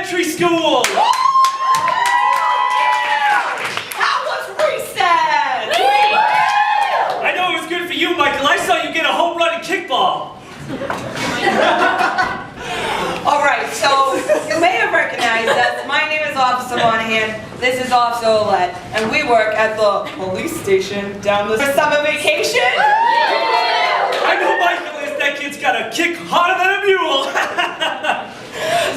elementary school! How was recess? I know it was good for you, Michael. I saw you get a home run in kickball. All right, so you may have recognized us. My name is Officer Monahan. This is Officer Ouellette, and we work at the police station down the summer vacation. I know Michael is. That kid's got a kick harder than a mule.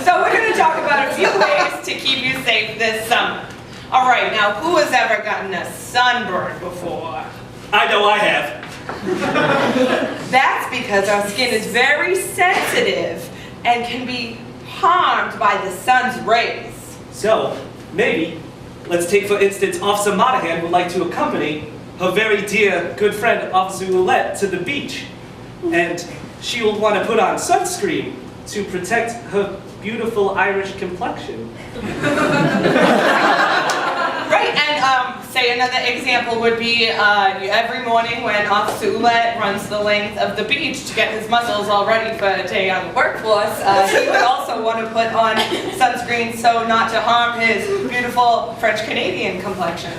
So we're going to talk about a few ways to keep you safe this summer. All right, now who has ever gotten a sunburn before? I know I have. That's because our skin is very sensitive and can be harmed by the sun's rays. So, maybe, let's take for instance, Officer Monahan would like to accompany her very dear good friend, Officer Ouellette, to the beach. And she will want to put on sunscreen to protect her beautiful Irish complexion. Right, and say another example would be every morning when Officer Ouellette runs the length of the beach to get his muscles all ready for a day on the workforce, he would also want to put on sunscreen so not to harm his beautiful French-Canadian complexion.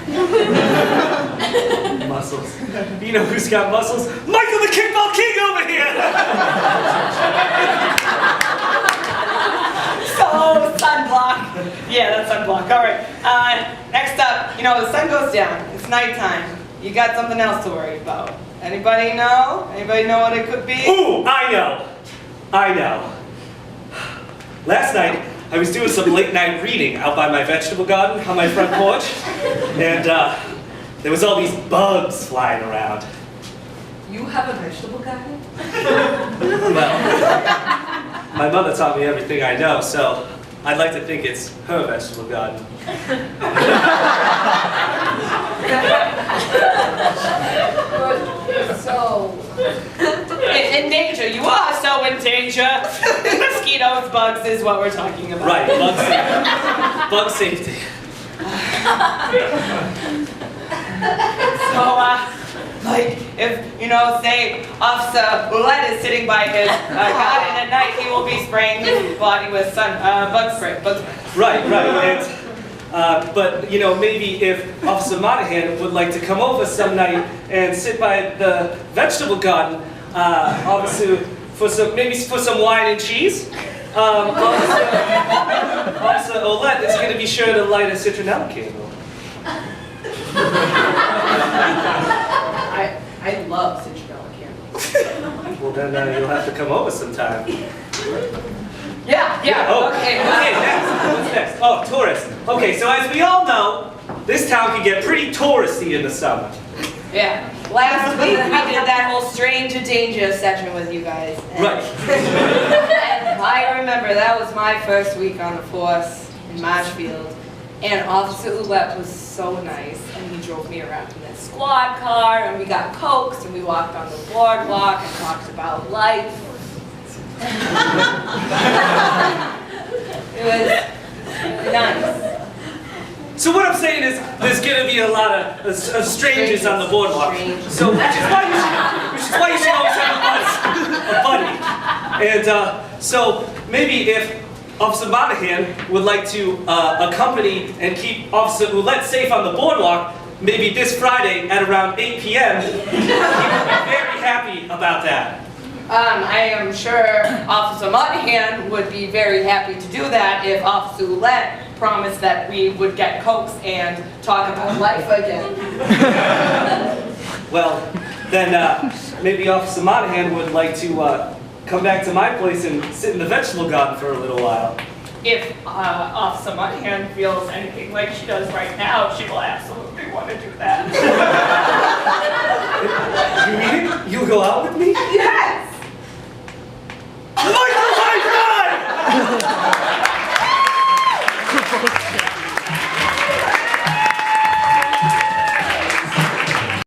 Muscles. You know who's got muscles? Michael the Kickball King over here! So, sunblock. Yeah, that's sunblock. All right. Next up, you know, the sun goes down. It's nighttime. You got something else to worry about. Anybody know? Anybody know what it could be? Ooh, I know. I know. Last night, I was doing some late night reading out by my vegetable garden on my front porch. And there was all these bugs flying around. You have a vegetable garden? Well, my mother taught me everything I know, so I'd like to think it's her vegetable garden. So, in danger. You are so in danger. Mosquitoes, bugs is what we're talking about. Right, bug safety. So, like, if, you know, say, Officer Ouellette is sitting by his garden at night, he will be spraying his body with bug spray. Right. And, but, you know, maybe if Officer Monahan would like to come over some night and sit by the vegetable garden, Officer, for some wine and cheese, Officer Ouellette is going to be sure to light a citronella candle. I love citronella candles. Well, then you'll have to come over sometime. Yeah. Oh, Okay. next. What's next? Oh, tourists. Okay, so as we all know, this town can get pretty touristy in the summer. Yeah. Last week we did that whole stranger danger session with you guys. Right. And I remember that was my first week on the force in Marshfield. And Officer Ouellette was so nice, and he drove me around in this squad car, and we got cokes, and we walked on the boardwalk and talked about life. It was nice. So what I'm saying is, there's going to be a lot of strangers on the boardwalk. So which is why you should always have a buddy. And so maybe if Officer Monahan would like to accompany and keep Officer Ouellette safe on the boardwalk, maybe this Friday at around 8 p.m., he would be very happy about that. I am sure Officer Monahan would be very happy to do that if Officer Ouellette promised that we would get cokes and talk about life again. Well, then maybe Officer Monahan would like to come back to my place and sit in the vegetable garden for a little while. If Officer Monahan feels anything like she does right now, she will absolutely want to do that. You mean it? You'll go out with me? Yes!